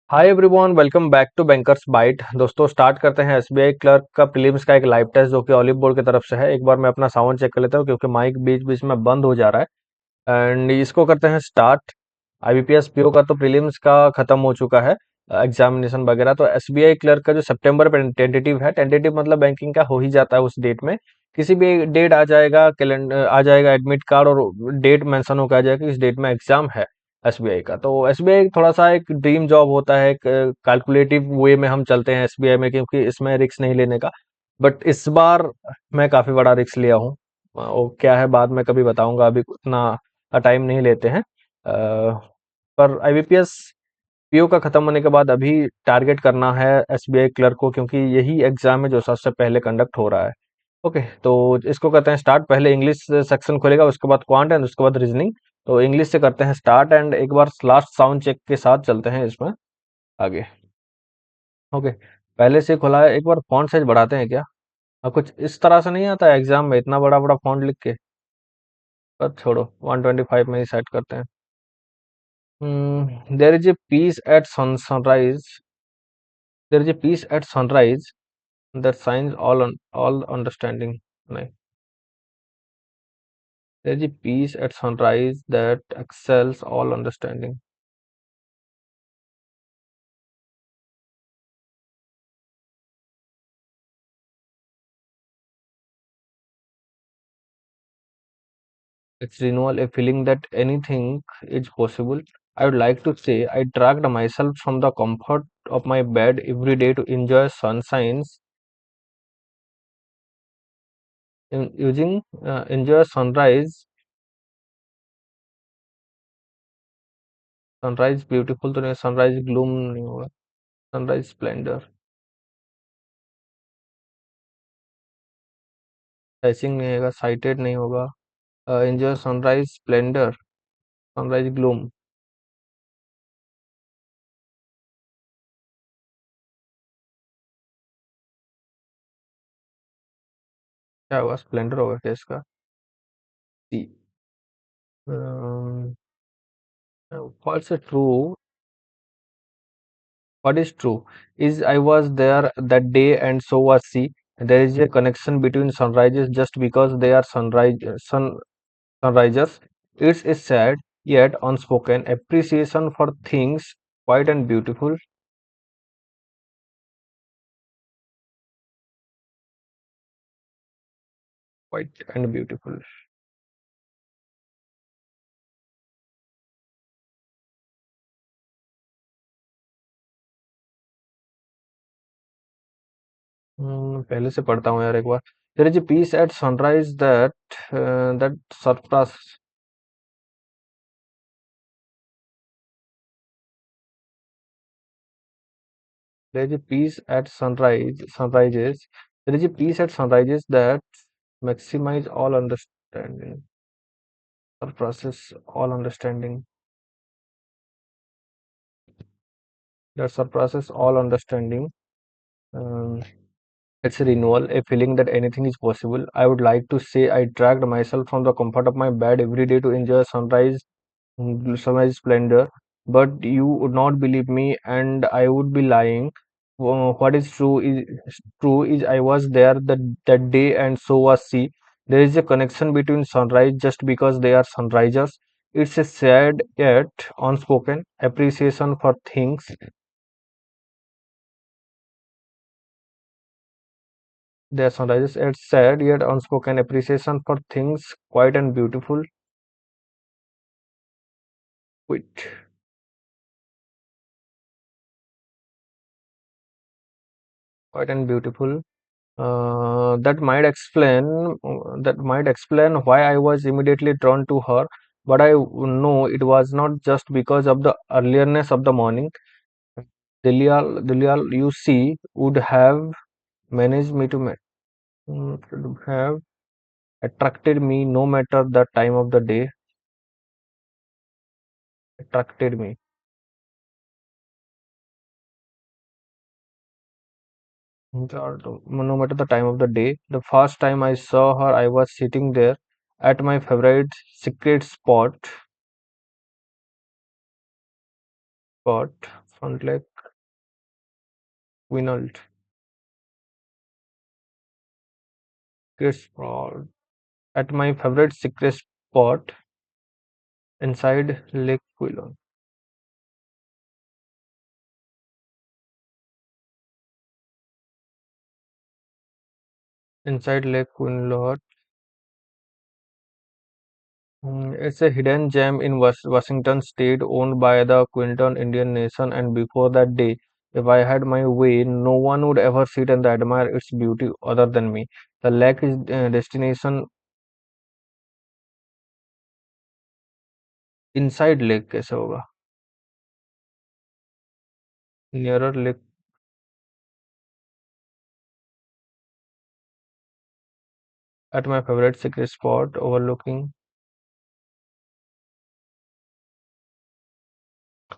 Hi everyone, welcome back to bankers byte. दोस्तों, start करते हैं एसबीआई क्लर्क का प्रीलिम्स का एक लाइव टेस्ट जो कि ऑलिव बोर्ड की तरफ से है। एक बार मैं अपना साउंड चेक कर लेता हूँ क्योंकि माइक बीच बीच में बंद हो जा रहा है। एंड इसको करते हैं स्टार्ट। आईबीपीएस पीओ का तो प्रीलिम्स का खत्म हो चुका है, एग्जामिनेशन वगैरह। तो एसबीआई क्लर्क का जो सितंबर पे टेंटेटिव है, टेंटेटिव मतलब बैंकिंग का हो ही जाता है उस डेट में। किसी भी डेट आ जाएगा, कैलेंडर आ जाएगा, एडमिट कार्ड और डेट मेंशन होकर आ जाएगा कि इस डेट में एग्जाम है एसबीआई का। तो एसबीआई थोड़ा सा एक ड्रीम जॉब होता है, एक कैलकुलेटिव वे में हम चलते हैं एसबीआई में, क्योंकि इसमें रिस्क नहीं लेने का। बट इस बार मैं काफी बड़ा रिस्क लिया हूँ। वो क्या है बाद में कभी बताऊंगा, अभी उतना टाइम नहीं लेते हैं। पर आईबीपीएस पीओ का खत्म होने के बाद अभी टारगेट करना है एसबीआई क्लर्क को, क्योंकि यही एग्जाम है जो सबसे पहले कंडक्ट हो रहा है। ओके, तो इसको करते हैं स्टार्ट। पहले इंग्लिश सेक्शन खुलेगा, उसके बाद क्वांट एंड उसके बाद रीजनिंग। तो इंग्लिश से करते हैं स्टार्ट एंड एक बार लास्ट साउंड चेक के साथ चलते हैं इसमें आगे। ओके, पहले से खुला है। एक बार फॉन्ट साइज बढ़ाते हैं क्या? कुछ इस तरह से नहीं आता है एग्जाम में इतना बड़ा बड़ा फॉन्ट लिख के। पर छोड़ो, 125 में ही सेट करते हैं। There is a peace at sunrise. There is a peace at sunrise that signs all understanding. नहीं, there is a peace at sunrise that excels all understanding. It's renewal, a feeling that anything is possible. I would like to say I dragged myself from the comfort of my bed every day to enjoy sunshines, using enjoy sunrise. Sunrise beautiful तो नहीं, sunrise gloom नहीं होगा, sunrise Splendor साइसिंग नहीं होगा, cited नहीं होगा। Enjoy sunrise Splendor, sunrise gloom. क्या होगा, स्प्लेंडर होगा क्या इसका? सी। what's true what is true is I was there that day and so was she. There is a connection between sunrises just because they are sunrises. It's a sad yet unspoken appreciation for things quiet and beautiful. Quiet and beautiful. पहले से पढ़ता हूँ यार एक बार। There is a peace at sunrise that surpass. There is a peace at sunrises. There is a peace at sunrises that maximize all understanding or process all understanding. That surpasses all understanding. Um, it's a renewal, a feeling that anything is possible. I would like to say I dragged myself from the comfort of my bed every day to enjoy sunrise splendor, but you would not believe me, and I would be lying. What is true is I was there that day, and so was she. There is a connection between sunrise just because they are sunrisers. It's a sad yet unspoken appreciation for things. They are sunrises. It's sad yet unspoken appreciation for things quiet and beautiful. Wait, quiet and beautiful. That might explain why I was immediately drawn to her, but I know it was not just because of the earlierness of the morning. Dilial, you see, would have managed me to would have attracted me no matter the time of the day. Attracted me. No matter the time of the day. The first time I saw her, I was sitting there at my favorite secret spot Elephant Lake, Quinault, Chris Broad. At my favorite secret spot inside Lake Quinault. Inside Lake Quinault. It's a hidden gem in Washington State owned by the Quinton Indian Nation, and before that day, if I had my way, no one would ever sit and admire its beauty other than me. The lake is destination inside lake कैसे होगा? Nearer lake at my favorite secret spot overlooking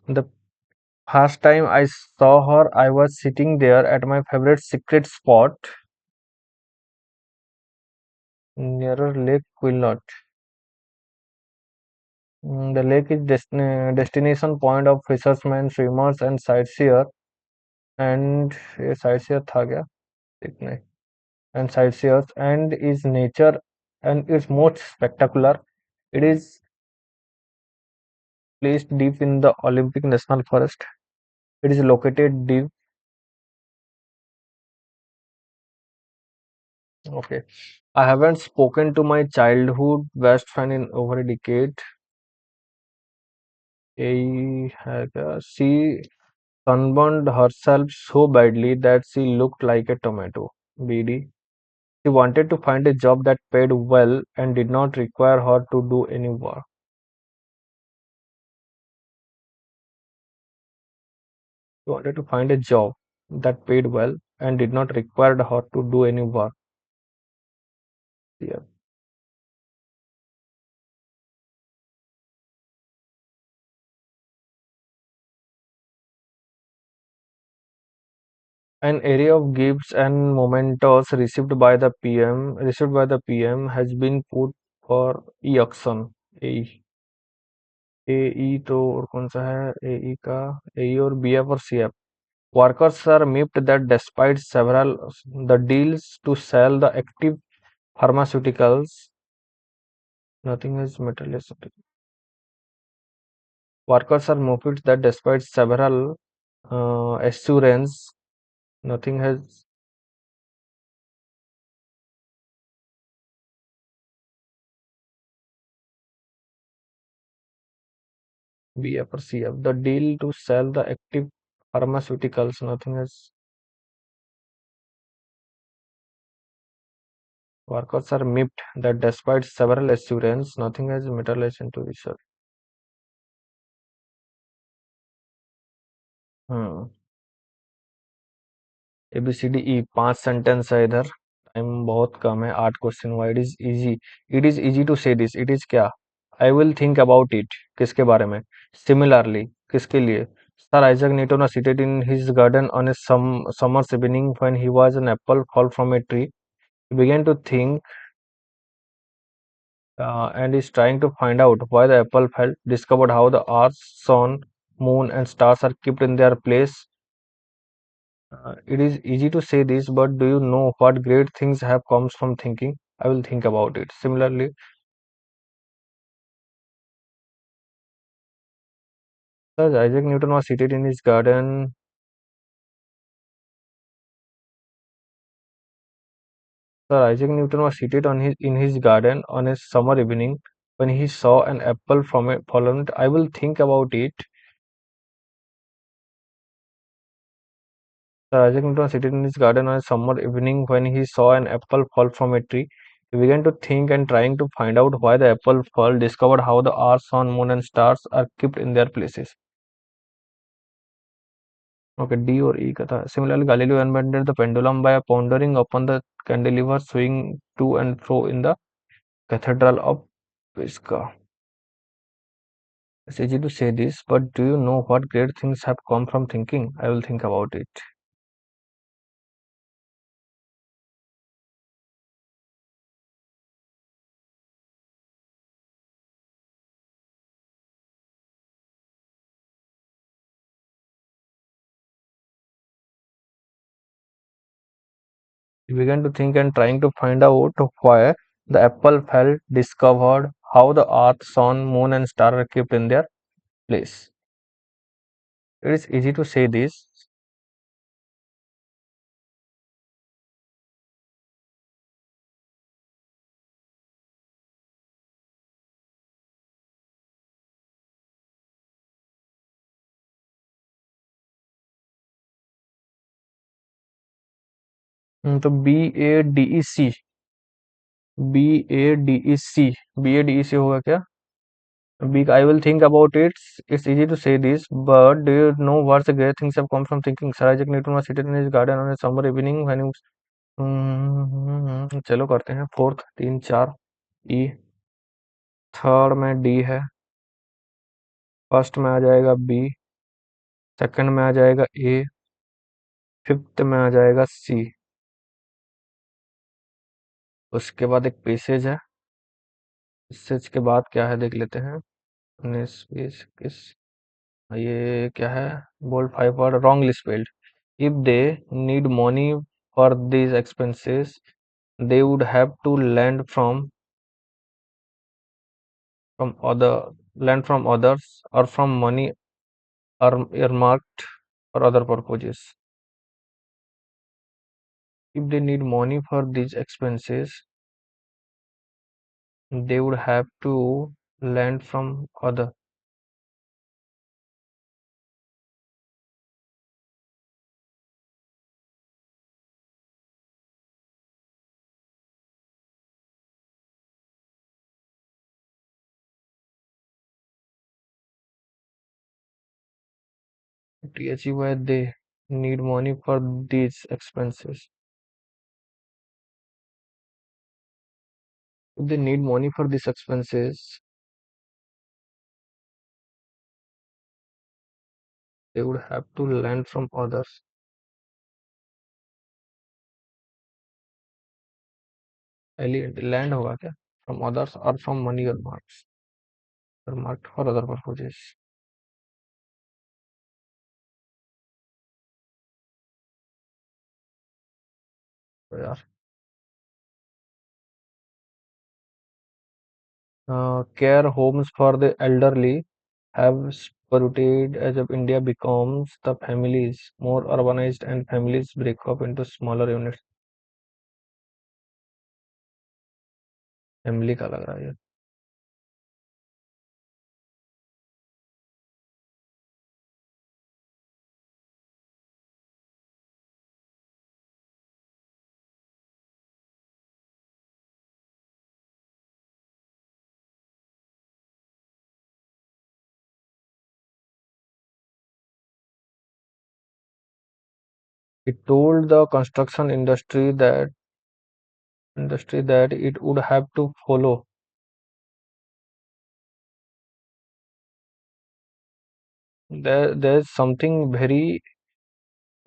the first time I saw her, I was sitting there at my favorite secret spot nearer Lake Quilnot. The lake is destination point of fishermen, swimmers, and sightseers. And ये sightseer था क्या? एक नहीं. And sightseers and is nature and is most spectacular. It is placed deep in the Olympic National Forest. It is located deep. Okay. I haven't spoken to my childhood best friend in over a decade. She sunburned herself so badly that she looked like a tomato. BD. She wanted to find a job that paid well and did not require her to do any work. She wanted to find a job that paid well and did not require her to do any work. Yeah. An array of gifts and mementos received by the PM has been put for e-auction. A AE तो और कौन सा है AE का AE और BF और CF. Workers are miffed that despite several the deals to sell the active pharmaceuticals, nothing is materialistic. Workers are miffed that despite several assurance, nothing has BF or CF. The deal to sell the active pharmaceuticals, nothing has. Workers are miffed that despite several assurance, nothing has materialized into research. Hmm. ABCDE 5 sentence है इधर. Time बहुत कम है. 8 question हुआ. It is easy to से this. It is क्या? I will think about it. किसके बारे में? सिमिलरली. किसके लिए? Sir Isaac Newton was seated in his garden on a summer's evening when he was an apple fall from a tree. He began to think and is trying to find out why the apple fell, discovered how the earth, sun, moon, and stars are kept in their place. It is easy to say this, but do you know what great things have comes from thinking? I will think about it. Similarly, Sir Isaac Newton was seated in his garden. Sir Isaac Newton was seated in his garden on a summer evening when he saw an apple from a fallen. I will think about it. Sir Isaac Newton was seated in his garden on a summer evening when he saw an apple fall from a tree. He began to think and trying to find out why the apple fell, discovered how the earth, sun, moon, and stars are kept in their places. Okay, D or E का था. Similarly, Galileo invented the pendulum by pondering upon the cantilever swing to and fro in the Cathedral of Pisca. It's easy to say this, but do you know what great things have come from thinking? I will think about it. He began to think and trying to find out why the apple fell, discovered how the earth, sun, moon, and star are kept in their place. It is easy to say this. तो BADEC BADEC होगा क्या? Big, I will think about it. It's easy to say this, but do you know what's the great things have come from thinking? Sir Isaac Newton was sitting in his garden on a summer evening when he was चलो करते हैं fourth, तीन चार ई, third में D है, first में आ जाएगा B, second में आ जाएगा ए, फिफ्थ में आ जाएगा सी, उसके बाद एक पैसेज है, पैसेज के बाद क्या है देख लेते हैं, 19 20 21, ये क्या है, bold 5 word wrongly spelled. If they need money for these expenses, they would have to from other lend from others or from money or earmarked for other purposes. If they need money for these expenses, they would have to lend from other. THEY they need money for these expenses. If they need money for these expenses, they would have to lend from others. Land होगा क्या? From others or from money earmarked for other purposes. तो यार care homes for the elderly have sprouted as of India becomes the families more urbanized and families break up into smaller units. Family का लग रहा है ये. It told the construction industry that it would have to follow. There's something very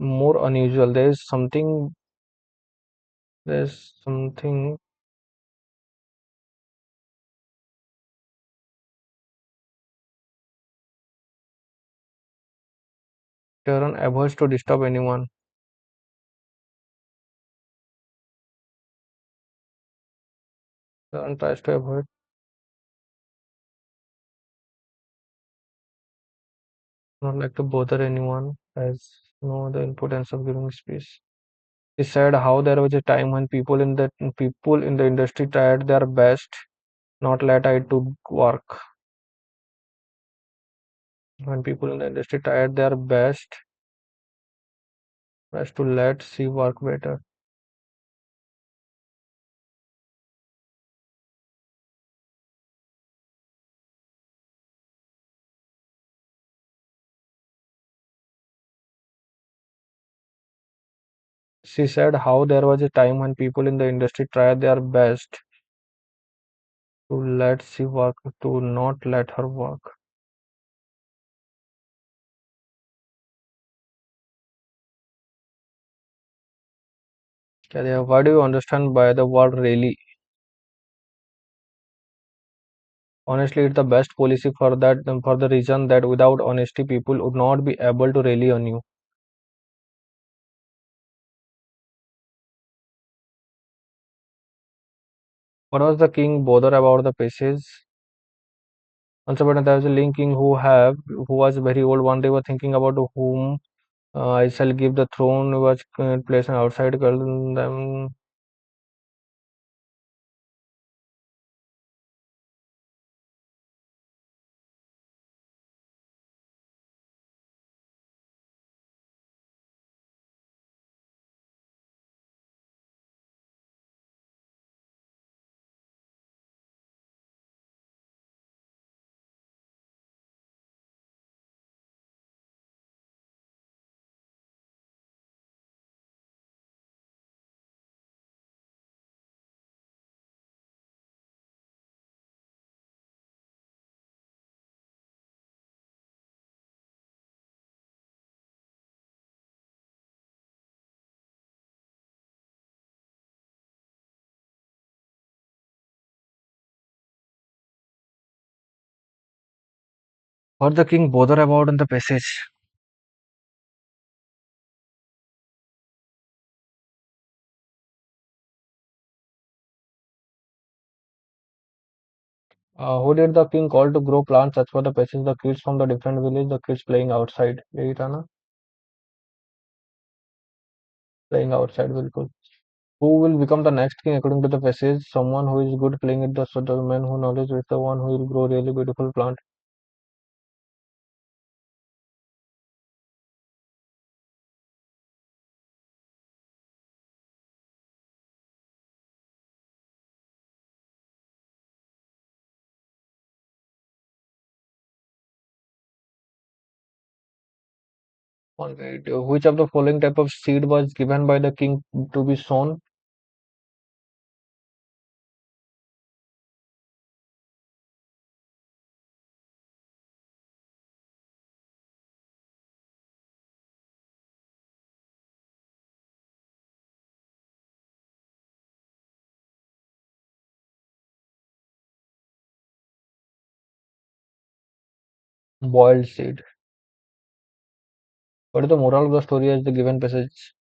more unusual. There's something Sharon avoids to disturb anyone. Sharon tries to avoid not like to bother anyone, has no the importance of giving space. He said how there was a time when people in the industry tried their best not let I to work. When people in the industry tried their best to let she work better. She said how there was a time when people in the industry tried their best to let she work to not let her work. What do you understand by the word really? Honestly, it's the best policy for the reason that without honesty, people would not be able to rely on you. What was the king bother about the passage? Once upon a time, there was a Ling king who was very old. One day, were thinking about whom I shall give the throne. Was placed outside. Them. What the king bother about in the passage? Who did the king call to grow plants? As for the passage, the kids from the different village, the kids playing outside. यही था ना? Playing outside, बिल्कुल. Who will become the next king according to the passage? Someone who is good playing it, the man who knowledge is the one who will grow really beautiful plant. Alright. Which of the following type of seed was given by the king to be sown? Boiled seed. What is the moral of the story as the given passage?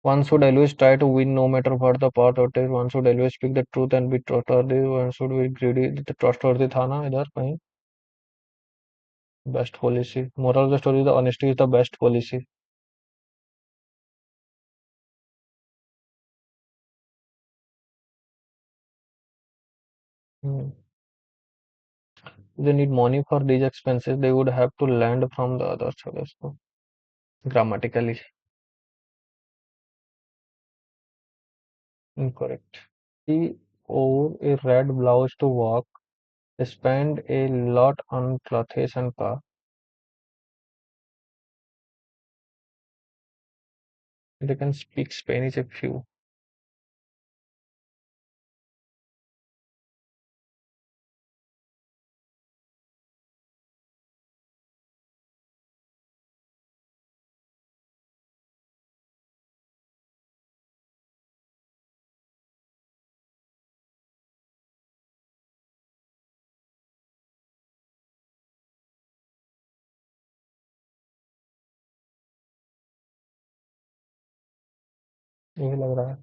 One should always try to win no matter what the path it is. One should always speak the truth and be trustworthy. One should be greedy. The trustworthy था ना इधर कहीं? Best policy. Moral of the story: the honesty is the best policy. Hmm. They need money for these expenses. They would have to lend from the other sellers. So, grammatically incorrect. He wore a red blouse to work. Spent a lot on clothes and car. They can speak Spanish a few. यही लग रहा है.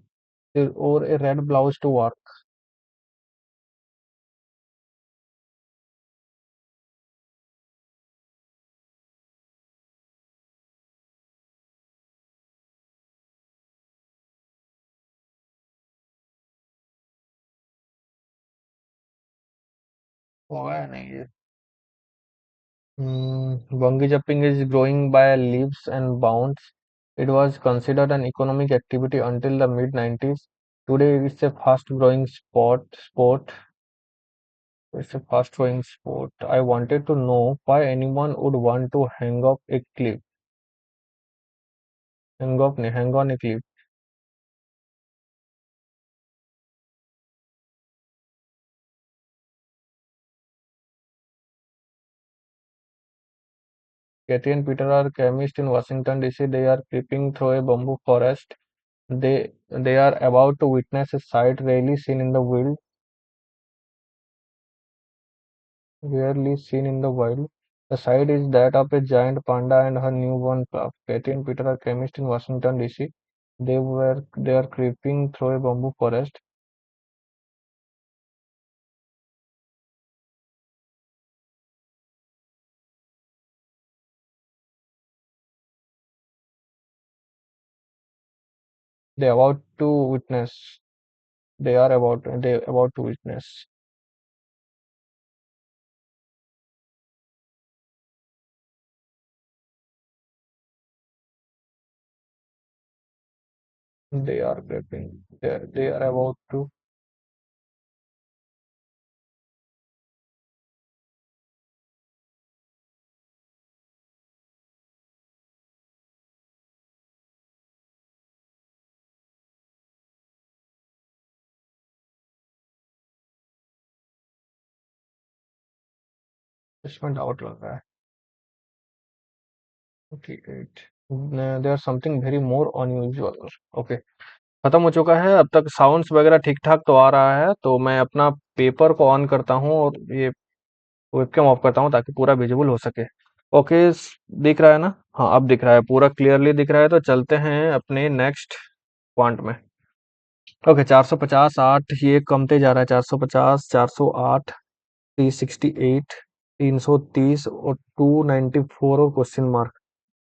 They wore a red blouse to work. होगा या नहीं ये? Bungee jumping is growing by leaps and bounds. It was considered an economic activity until the mid 90s. Today, it's a fast-growing sport. It's a fast-growing sport. I wanted to know why anyone would want to hang on a cliff. Kathy and Peter are chemists in Washington D.C. They are creeping through a bamboo forest. They are about to witness a sight rarely seen in the wild. The sight is that of a giant panda and her newborn calf. Kathy and Peter are chemists in Washington D.C. They are creeping through a bamboo forest. they about to witness. They about to witness. They are prepping. They are about to. इसमें doubt लग रहा है. 48. There are something very more unusual. Okay. खत्म हो चुका है. अब तक साउंड्स वगैरह ठीक ठाक तो आ रहा है, तो मैं अपना पेपर को ऑन करता हूँ और ये वेबकैम ऑफ करता हूँ ताकि पूरा विजिबल हो सके. ओके. दिख रहा है ना? हाँ, अब दिख रहा है, पूरा क्लियरली दिख रहा है. तो चलते हैं अपने नेक्स्ट क्वांट में. ओके. 450 8 ये कमते जा रहा है. 450 408 368 330 और 294 और क्वेश्चन मार्क.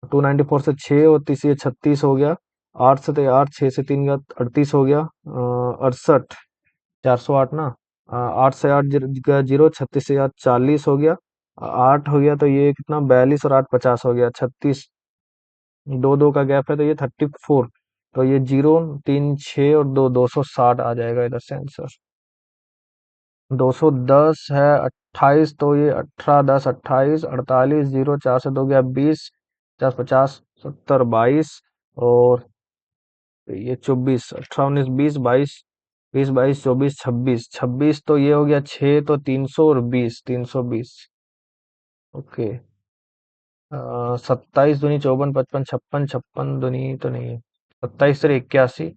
294 से 6 और तीस, ये 36 हो गया. 8 से तो 8, 6 से 3 का 38 हो गया. 68 408 ना. 8 से 8 का 0, 36 से 8 40 हो गया. 8 हो गया तो ये कितना 42 और 8 50 हो गया. 36, दो दो का गैप है तो ये 34. तो ये 0 3 6 और 2 260 आ जाएगा इधर से आंसर. 210 है. 28 तो ये 18 10 28 48 0 4 से 2 गया 20 50 50 70 22 और ये 24 18 19 20 22 20 22 24 26 26 तो ये हो गया 6 तो 300 और 20 320. ओके. 27 दूनी 54 55 56 56 दूनी तो नहीं है. 27 से 81.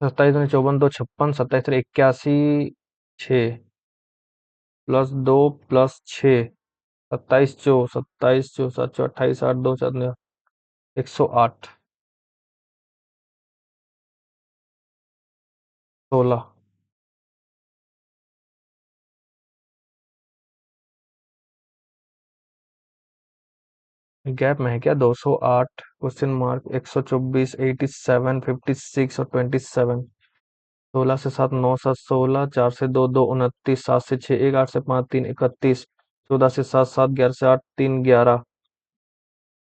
27 दूनी 54 2 56 27 से 81 6 प्लस 2 प्लस 6 27 चो 7 चो 28 8 2 4 108 16. गैप में है क्या? 208 क्वेश्चन मार्क 124 87 56 और 27. 16 से 7 9 7 16 4 से 2 2 29 7 से 6 1 8 से 5 3 31 14 से 7 7 11 से 8 3 11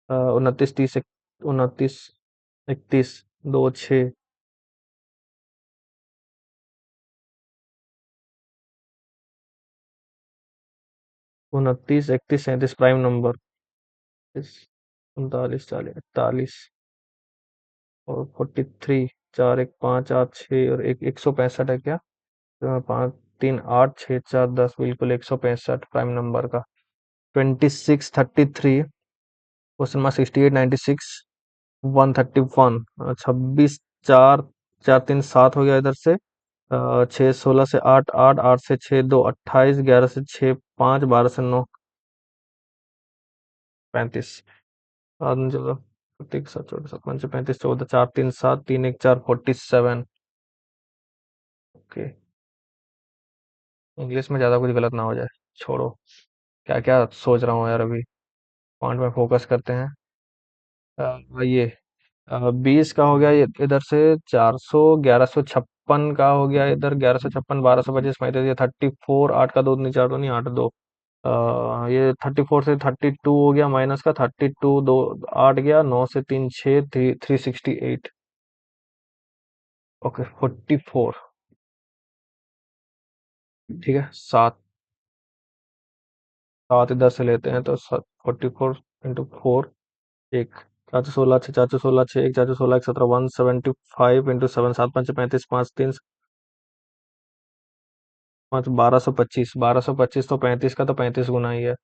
29 30 29 31 2 6 29 31 37 प्राइम नंबर. 39 40 41 और 43 4 1 5 8 6 और 1 165 है क्या? 5 3 8 6 4 10 बिल्कुल 165 प्राइम नंबर का. 26 33 क्वेश्चन मार्क 68 96 131. 26 4 4 3 7 हो गया इधर से. 6 16 से 8 8 8 से 6 2 28 11 से 6 5 12 से 9 35. आदमी चलो 7 14 7 5 35 14 4 3 7 3 1 4 47. ओके. इंग्लिश में ज्यादा कुछ गलत ना हो जाए. छोड़ो. क्या क्या सोच रहा हूँ यार अभी. पॉइंट में फोकस करते हैं. ये 20 का हो गया ये इधर से. 400 1156 का हो गया इधर. 1156 1225 पैंतीस. ये 34 8 का 2 नहीं 4 2 नहीं 8 2. ये 34 से 32 हो गया माइनस का. 32 2 8 गया. 9 से 3 6 368. ओके. 44. ठीक है. सात. सात इधर से लेते हैं तो 44 इंटू 4. एक. 416 एक 416 एक 17 175 इंटू 7 7 5 35 5 3 5 1225. 1225 तो 35 का तो 35 गुना ही है.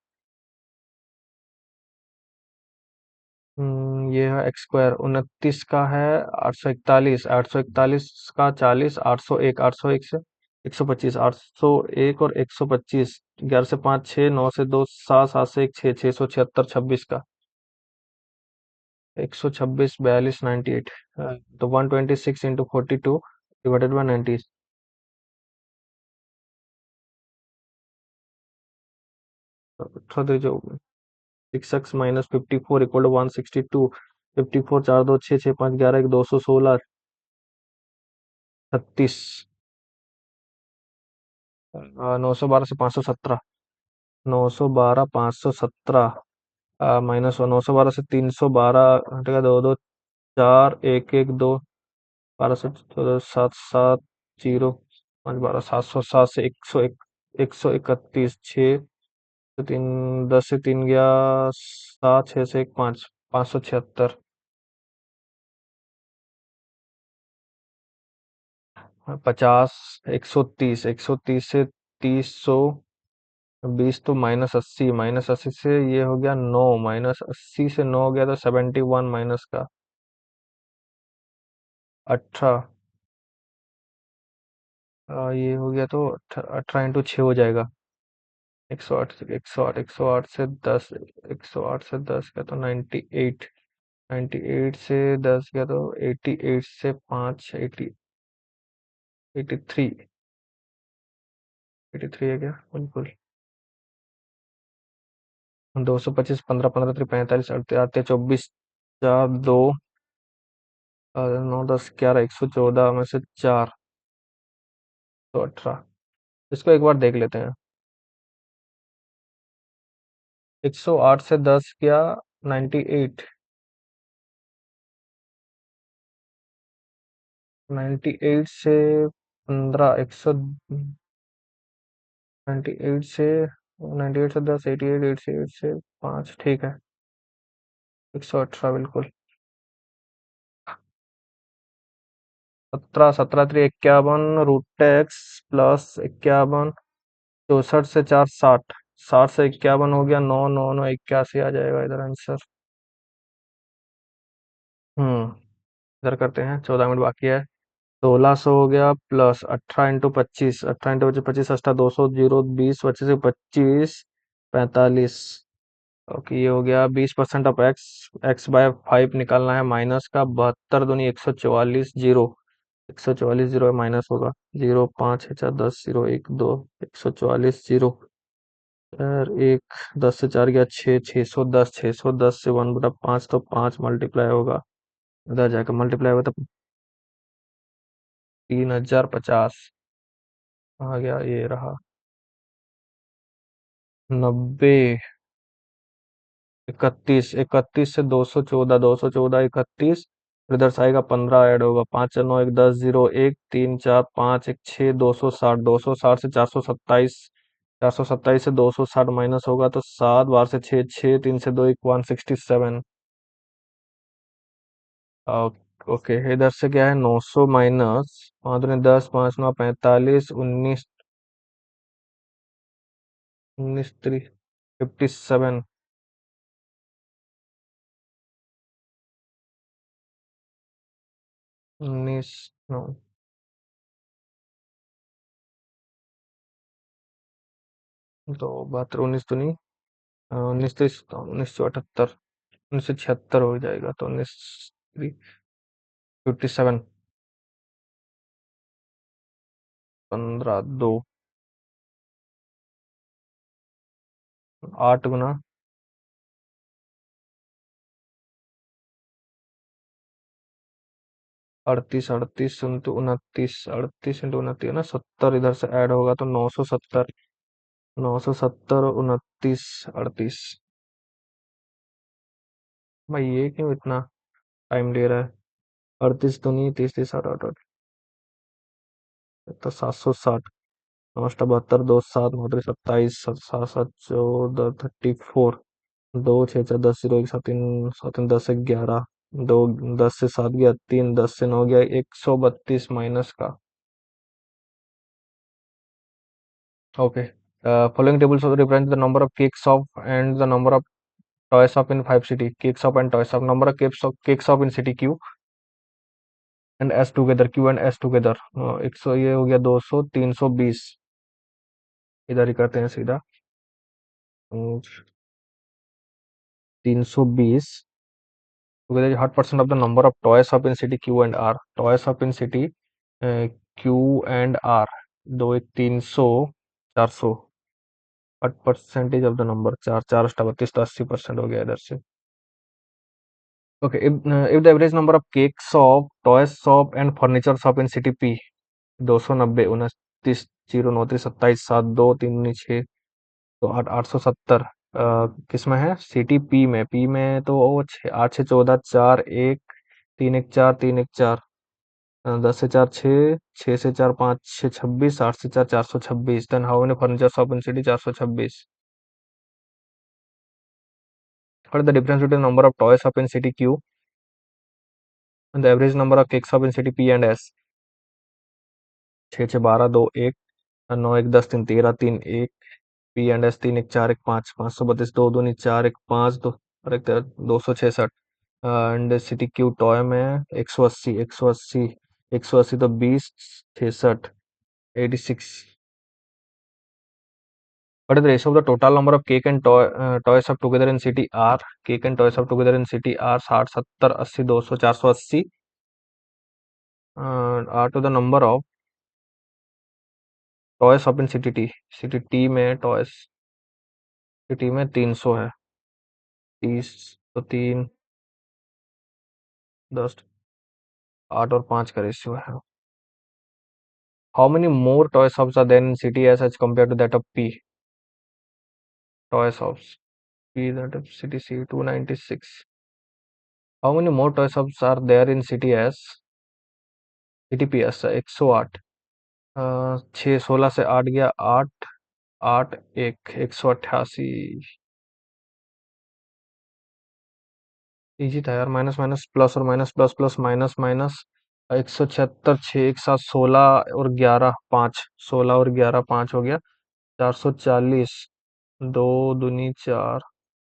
ये है एक्स स्क्वायर. 29 का है 841. 841 का 40. 801 801 से 125. 801 और 125. 11 से 5 6 9 से 2 7 7 से 1 6 676 26 का 126 42 98. तो 126 इंटू 42 डिवाइडेड बाई 90. जो 6x माइनस 54 इक्वल टू 162. 54 4 2 6 6 5 11 1 216 36 912 से 517 912 517 माइनस 912 से 312 हटेगा 2 2 4 1 1 2 12 से 14 7 7 0 5 12 707 से 101 131 6 तो 3 10 से 3 गया 7 6 से 1 5 576 50 130 से 20 तो -80 से ये हो गया 9 -80 से 9 हो गया तो 71 माइनस का 18 ये हो गया तो 18 इंटू 6 हो जाएगा 108 108 से 10 108 से 10 गया तो 98 98 से 10 गया तो 88 से 5 80 83 83 है क्या बिल्कुल 225 15 15 45 अड़ते आते 24 4 2 9 10 11 114 में से 4 तो 18 इसको एक बार देख लेते हैं 108 से 10 गया 98 98 से 15 100 98 से 98 से 10 88 88 से 5 ठीक है 118 बिल्कुल 17 17 3 51 रूट एक्स प्लस 51 64 से 4 60 60 से 51 हो गया 9 9 9 81 आ जाएगा इधर आंसर इधर करते हैं 14 मिनट बाकी है 1600 हो गया प्लस 18 इंटू 25 18 इंटू 25 25 अष्टा 200 जीरो 20 25 से 25 45 ओके ये हो गया 20% ऑफ एक्स एक्स बाय 5 निकालना है माइनस का 72 दूनी 144 जीरो 144 जीरो माइनस होगा 0 5 4 10 0 1 2 144 जीरो यार एक 10 से 4 गया 6 610 से 1/5 तो 5 मल्टीप्लाई होगा इधर जाकर मल्टीप्लाई होगा तो 3050 आ गया ये रहा 90 31 31 से 214 31 इधर से आएगा 15 ऐड होगा 5 9 1 10 0 1 3 4 5 1 6 260 से 427 427 से 260 माइनस होगा तो 7 बार से 6 6 3 से 2 1 167 ओके इधर से क्या है 900 माइनस 5 दूनी 10 5 9 45 19 19 3 57 19 9 तो 72 19 तो नहीं 1978 1976 हो जाएगा तो 57 15 2 8 गुना 38 इंटू 29 है ना 70 इधर से ऐड होगा तो 970 29 38 भाई ये क्यों इतना टाइम ले रहा है 38 तो नहीं 30 30 आठ आठ आठ, तो 760 972 2 7 9 27 7 7 14 34 2 6 4 10 0 1 7 3 10 से 11 2 10 से 7 गया 3 10 से 9 गया 132 माइनस का okay following tables also represent the number of cake shop and the number of toy shop in 5 city cake shop and toy shop number of cake shop in city q and s together q and s together 100 ये हो गया 200 320 इधर ही करते हैं सीधा 320 together is 100% of the number of toy shop in city q and r toy shop in city q and r दो एक 300 400 but percentage of the number 4 4 अष्टा 32 तो 80% हो गया इधर से Okay, if the average number of cake shop, toy shop and furniture shop in city P 290 29 0 29 27 7 2 3 19 6 तो 870 किस में है सिटी पी में तो वो 8 6 14 4 1 3 1 4 3 1 4 10 से 4 6 6 से 4 5 6 26 8 से 4 426 then how many furniture shop in city 426 what is the difference between number of toy shop in city Q and the average number of cake shop in city P and S 6 6 12 2 1 9 1 10 3 13 3 1 P and S 3 1 4 1 5 532 2 2 4 1 5 2 और एक 266 and city Q toy में 180 तो 20 66 86 What is the ratio of the total number of cake and toys up together in city R? Cake and toys up together in city R 60 70 80 200 480 R to the number of toys up in city T में toys city में 300 है 30 तो 3 10 8 और 5 का ratio है How many more toy shops are there in city as compared to that of P? Toy shops. P that of city C 296. How many more toy shops are there in city as city P S 108 6 16 से 8 गया 8 8 1 188 easy था यार minus minus plus और minus plus plus minus minus 176 6 एक साथ 16 और 11 5 16 और 11 5 हो गया 440 2 दूनी 4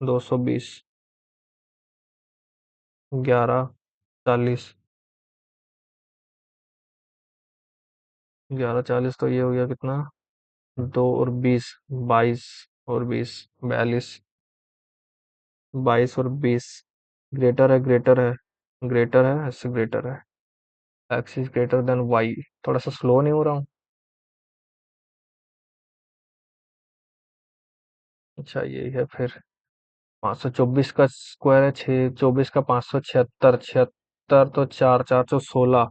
220 11 40 11 40 तो ये हो गया कितना 2 और 20 22 और 20 42 22 और 20 ग्रेटर है इससे ग्रेटर है X is greater than Y थोड़ा सा स्लो नहीं हो रहा हूँ अच्छा यही है फिर 524 का स्क्वायर है 6 24 का 576 76 तो 4 416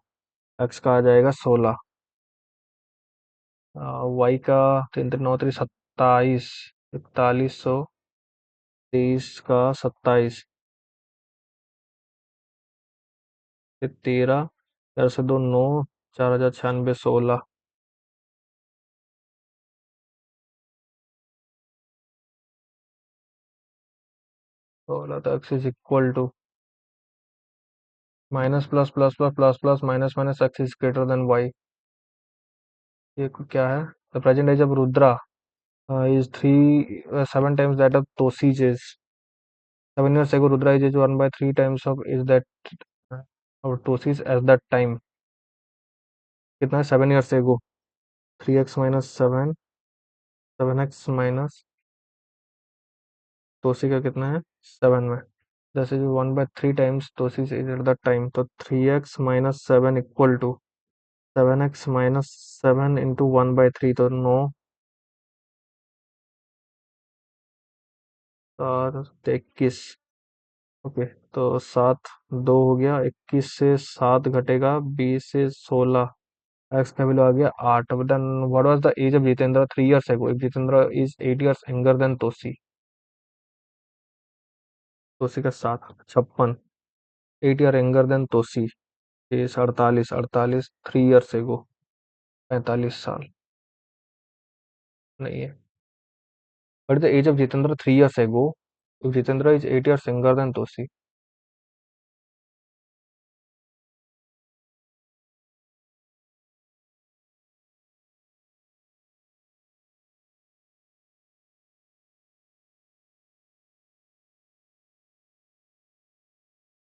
एक्स का आ जाएगा 16 वाई का 3 3 9 3 27 4123 का 27 फिर 13 13 से 2 9 4096 16 16 तो X is equal to minus plus plus plus plus plus minus minus X is greater than Y ये क्या है the present age of Rudra is 7 times that of Tosi's is 7 years ago Rudra is 1/3 times of is that of Tosi's at that time कितना है 7 years ago 3x minus 7 7x minus तोसी का कितना है 7 में जैसे कि 1/3 times तोसी's is at that time तो 3x minus 7 equal to 7x minus 7 into 1/3 तो 9 और 21 ओके तो 7 2 हो गया 21 से 7 घटेगा 20 से 16 एक्स का वैल्यू आ गया 8 then what was the age of Jitendra 3 years ago if Jitendra is 8 years younger than तोसी तोसी का 7 56 8 year यंगर देन तोसी ये 48 48 3 years ago 45 साल नहीं है but the age of Jitendra 3 years ago if Jitendra is 8 years younger than तोसी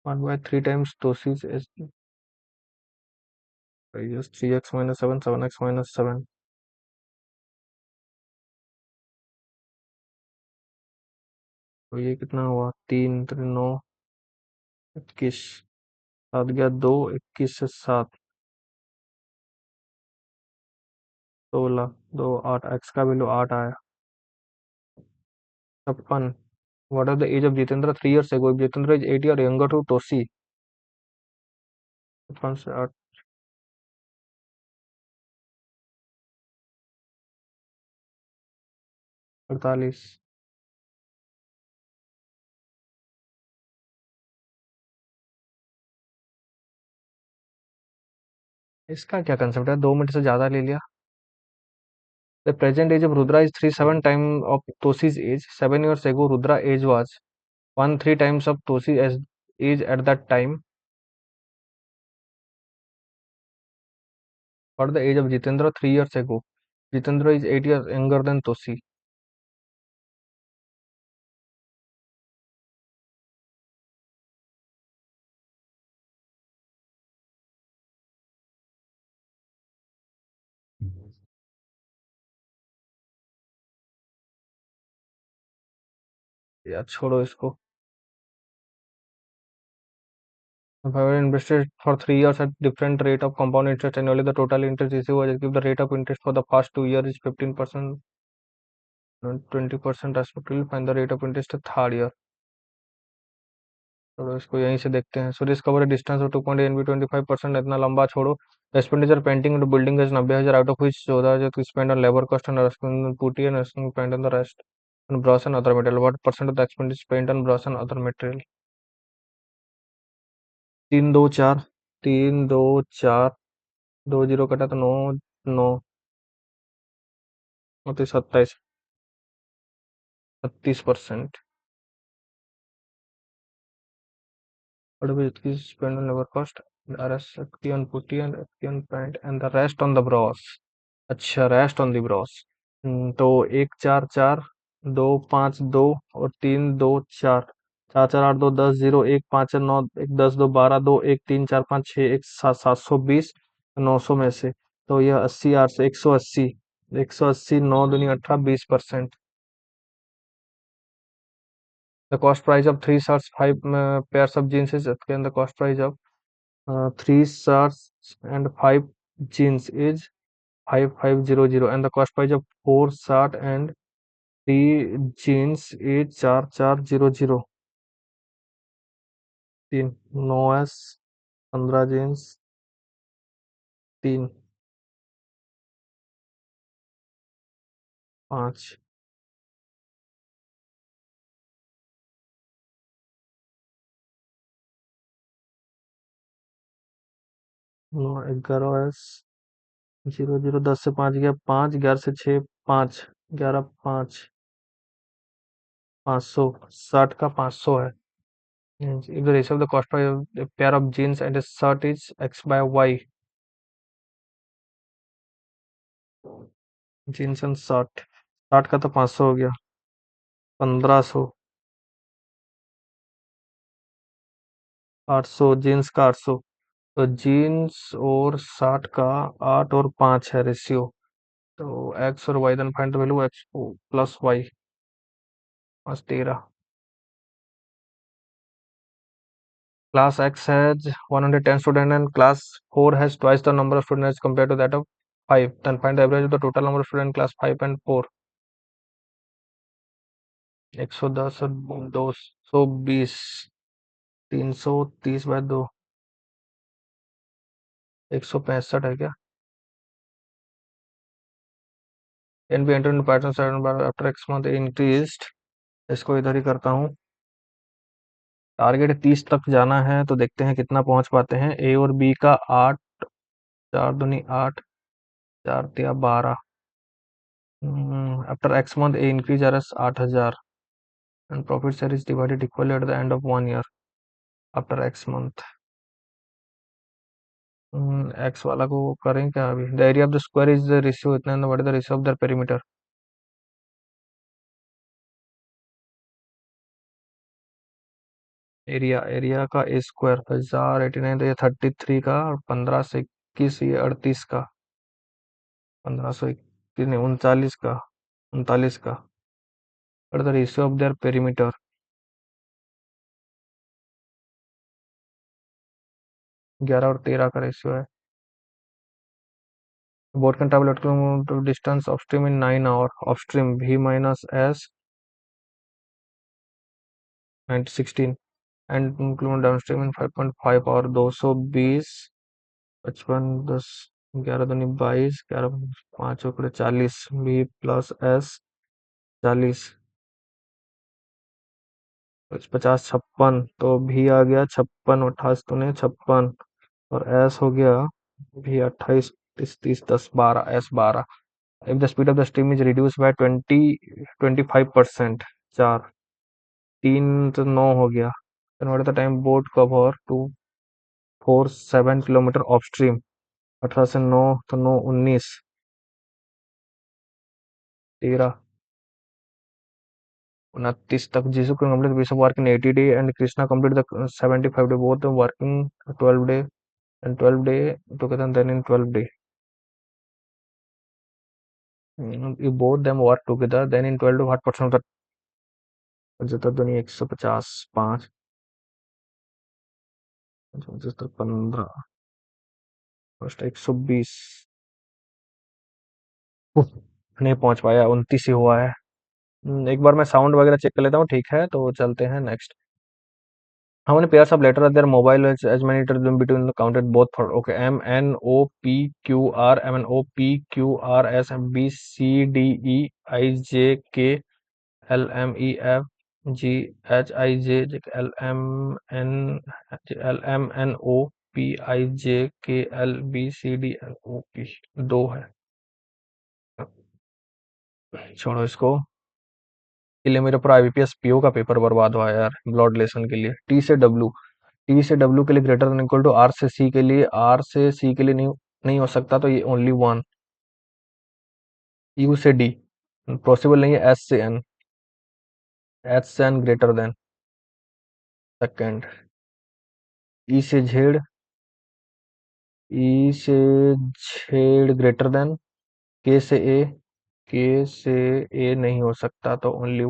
1/3 times तोसी is 3x minus 7 7x minus 7 तो ये कितना हुआ 3 3 9 21 7 गया 2 21 से 7 16 2 8 एक्स का वैल्यू 8 आया 56 What are the age of Jitendra 3 years ago? If Jitendra is 80 or younger to Tosi. 48। इसका क्या कंसेप्ट है? 2 मिनट से ज्यादा ले लिया। The present age of Rudra is 37 times of Tosi's age. 7 years ago, Rudra age was 13 times of Tosi's age at that time. For the age of Jitendra 3 years ago, Jitendra is 8 years younger than Tosi. यार छोड़ो इसको। If I were invested for 3 years at different rate of compound interest annually, the total interest received was if the rate of interest for the first 2 years is 15% and 20% respectively, find the rate of interest third year. चलो इसको यहीं से देखते हैं। Suresh cover distance of 2.8 एनबी 25%। इतना लंबा छोड़ो। Expenditure painting to building is 90,000 out of which 14,000 to spend on labour cost and putty and spend on the rest on brass and other material. What percent of the expenditure is spent on brass and other material? 3 2 4 3 2 4 2 0 कटा तो 9 9 27 36%. What is it spent on labor cost? The rest on putty and on paint and the rest on the brass. अच्छा rest on the Bros. तो 1 4 4 2 5 2 और 3 2 4 4 4 8 2 10 0 1 5 9 1 10 2 12 2 1 3 4 5 6 1 720 900 में से तो यह 80 8 से 180 180 9 दूनी 18 20%। The cost price of 3 shirts 5 pairs of jeans is again the cost price of 3 shirts and 5 jeans is 5500 and the cost price of 4 shirt and 3 jeans is 4400। 3 9s 15 jeans 3 5 9 11s 00 10 से 5 गया 5 11 से 6 5 11 5 500 शर्ट का 500 है। If the ratio of the cost price of a pair of jeans and a shirt is x by y, jeans and shirt का तो 500 हो गया 1500 800 jeans का 800। तो जीन्स और शर्ट का 8 और 5 है रेशियो। तो एक्स और Y then find the value X plus Y plus 13। Class X has 110 students and class 4 has twice the number of students compared to that of 5. Then find the average of the total number of students in class 5 and 4. 110 और 220 330/2 165 है क्या? Can be entered in pattern 7 bar after X month increased। इसको इधर ही करता हूँ। Target 30 तक जाना है तो देखते हैं कितना पहुंच पाते हैं। ए और बी का 8 4 दूनी 8 4 तिया 12। After x month A increases R S 8000 and profit share is divided equally at the end of 1 year after x month. X वाला को करें क्या अभी? The area of the square is the ratio इतना what is the ratio of the perimeter. Area का a square 1089 तो ये 33 का और 15 से 21 ये 38 का 1521 नहीं 39 का और the ratio of their perimeter 11 और 13 का रेशियो है। Boat can travel distance of stream in 9 hours of stream v minus s 16 and include downstream in 5.5 और 220 55 10 11 दूनी 22 11 5 चौकड़े 40 बी प्लस एस 40 50 56 तो भी आ गया 56 28 तूने 56 और एस हो गया भी 28 30 30 10 12 S 12 if the speed of the stream is reduce by 25% 4 3 तो 9 हो गया then what is the time boat cover 247 kilometre of stream 18 से 9 तो 9 19 13 29 तक Jisshu can complete piece of work in 80 day and Krishna complete the 75 day both working 12 day and 12 day together then in 12 day. If both them work together then in 12 day what percent of the जता दुनी 150 5 15 first 120 नहीं पहुंच पाया 29 ही हुआ है। एक बार मैं sound वगैरह चेक कर लेता हूँ ठीक है तो चलते हैं next. How many pairs of letter are there mobile as many them between the counted both for okay M N O P Q R M N O P Q R S M B C D E I J K L M E F G H I J L M N L M N O P I J K L B C D L O P दो है छोड़ो इसको। के लिए मेरे पूरा IBPS PO का paper बर्बाद हुआ है यार ब्लड लेसन के लिए। टी से डब्ल्यू के लिए greater than equal to R से सी के लिए नहीं नहीं हो सकता तो ये ओनली वन। यू से डी पॉसिबल नहीं है। एच से एन ग्रेटर देन सेकंड। ई से जेड ग्रेटर देन के से ए नहीं हो सकता तो only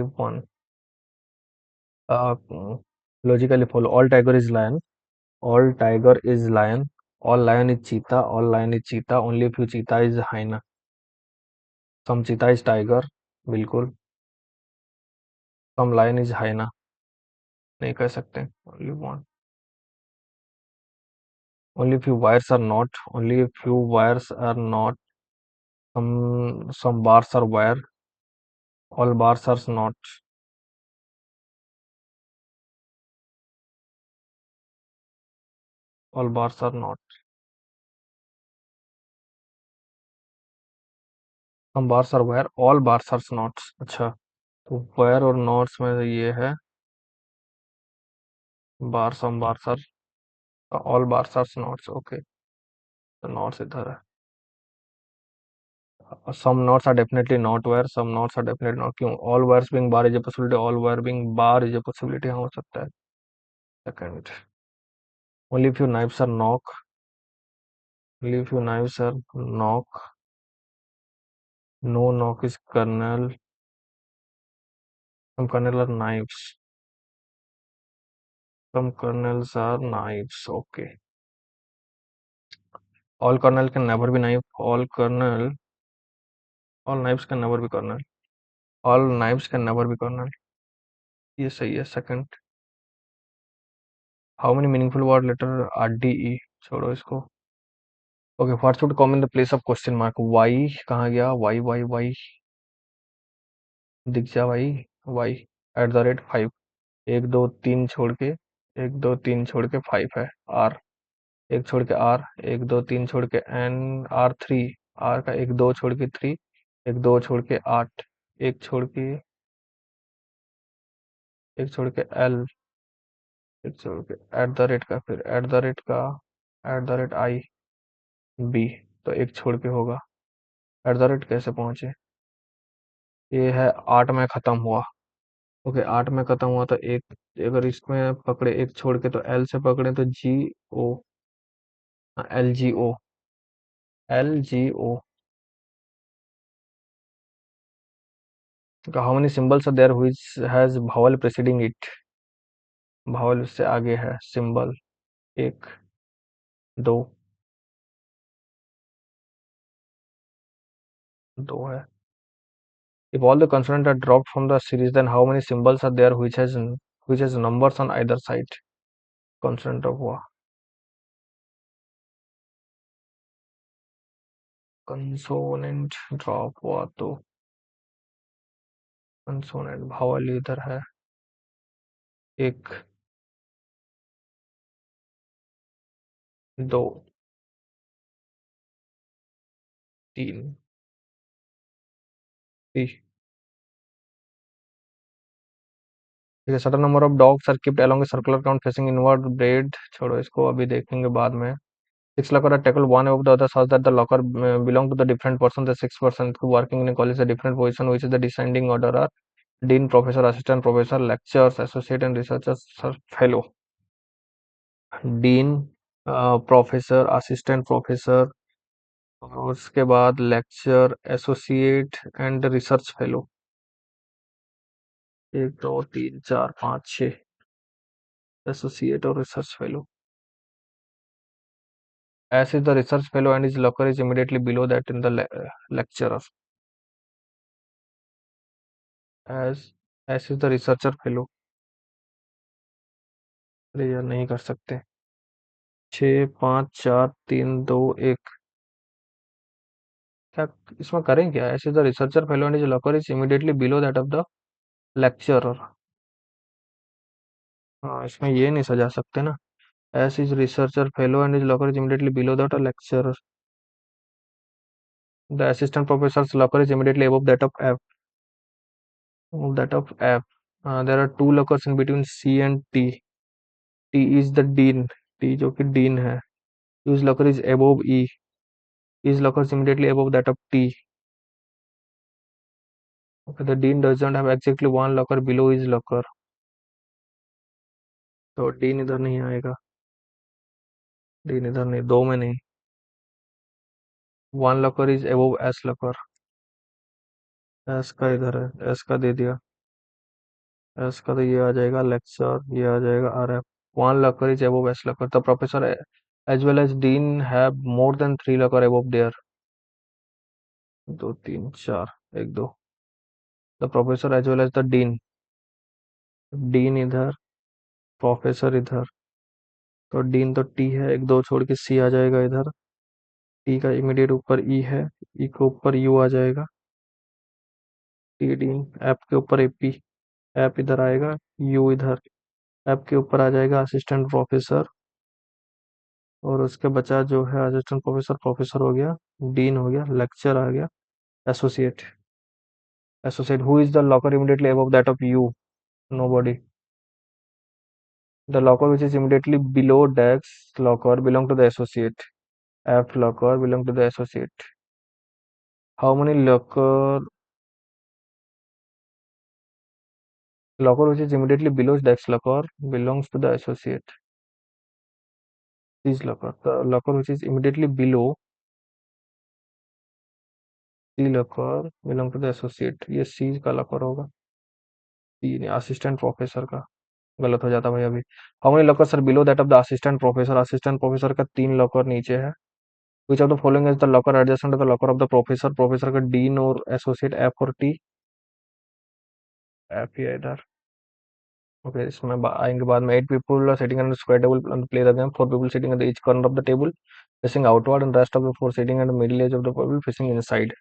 one. Logically follow all tiger is lion all lion is cheetah only few cheetah is hyena some cheetah is tiger बिल्कुल सम लायन इज हाइना नहीं कह सकते only one. Only few wires are not some bars are wire all bars are not all bars are not some bars are wire all bars are not. अच्छा तो wire और nots में ये है bar some bars are all bars are nots okay तो nots इधर है। some knots are definitely not where some knots are definitely not क्यों all wires being bar is a possibility all wire being bar is a possibility हाँ हो सकता है। second only few knives are knock no knock is kernel some kernel are knives some kernels are knives okay all kernel can never be knife all knives can never be kernel all knives can never be kernel ये सही है second how many meaningful word letter RDE छोड़ो इसको okay what should come in the place of question mark Y कहाँ गया Y दिख जा भाई वाई @5 1 2 3 छोड़ के 5 है आर एक छोड़ के आर 1 2 3 छोड़ के एन R3 आर का 1 2 छोड़ के 3 1 2 छोड़ के 8 एक छोड़ के एल एक छोड़ के का फिर @I बी तो एक छोड़ के होगा कैसे पहुंचे ये है 8 में खत्म हुआ ओके 8 में खत्म हुआ तो एक अगर इसमें पकड़े एक छोड़ के तो एल से पकड़े तो GO LGO how many symbols are there which has vowel preceding it vowel उससे आगे है सिंबल एक दो दो है If all the consonants are dropped from the series, then how many symbols are there which has numbers on either side? Consonant drop हुआ, consonant drop हुआ तो कंसोनेंट भावल इधर है, एक, दो, तीन, ठीक है। Certain number of dogs are keeped along a circular count facing inward bread, छोड़ो इसको, अभी देखेंगे बाद में। Six locker are tackled one above the other such that the locker belong to the different person. The 6% who working in a college is a different position, which is the descending order are dean, professor, assistant professor, lecturers, associate and researchers, sir, fellow. Dean, professor, assistant professor, और उसके बाद lecture, associate and research fellow. एक, दो, तीन, चार, पाँच, छः, associate और research fellow. As is the research fellow and his locker is immediately below that in the lecturer. As as is the researcher fellow. अरे यार नहीं कर सकते। 6, 5, 4, 3, 2, 1, क्या इसमें करें क्या? ऐसे the researcher fellow and his locker is immediately below that of the lecturer. हाँ, इसमें ये नहीं सजा सकते ना। S is researcher fellow and his locker is immediately below that of lecturer. The assistant professor's locker is immediately above that of F. There are two lockers in between C and T. T is the dean, T जो कि dean है। His locker is above E, his locker is immediately above that of T. Okay, the dean doesn't have exactly one locker below his locker, तो dean इधर नहीं आएगा। Dean इधर नहीं, दो में नहीं। One locker is above S locker. S का इधर है, एस का दे दिया। एस का तो ये आ जाएगा लेक्चर, ये आ जाएगा R F. One locker is above S locker, the professor as well as dean have more than three locker above there. दो, तीन, चार, एक, दो। The professor as well as the dean, dean इधर, प्रोफेसर इधर, तो डीन तो T है, एक दो छोड़ के सी आ जाएगा इधर। टी का इमीडिएट ऊपर ई है, ई के ऊपर यू आ जाएगा। टी डीन, एफ के ऊपर एपी, एप इधर आएगा, यू इधर। एप के ऊपर आ जाएगा असिस्टेंट प्रोफेसर, और उसके बचा जो है असिस्टेंट प्रोफेसर, प्रोफेसर हो गया, डीन हो गया, लेक्चर आ गया, associate. Associate who is the locker immediately above that of you? Nobody. The locker which is immediately below desk locker belong to the associate. F locker belong to the associate. How many locker, locker which is immediately below desk locker belongs to the associate. This locker, the locker which is immediately below C locker belong to the associate, ये C का locker होगा। सी नहीं, assistant professor का गलत हो जाता भाई अभी। How many locker sir below that of the assistant professor? Assistant professor का तीन लॉकर नीचे है। Which of the following is the locker adjacent to the locker of the professor? Professor का डीन और एसोसिएट, एफ और T. F ही है इधर। ओके, इसमें आएंगे बाद में। 8 people sitting on the square table and play the game. 4 people sitting at each corner of the table facing outward, and rest of the four sitting at the middle edge of the table facing inside.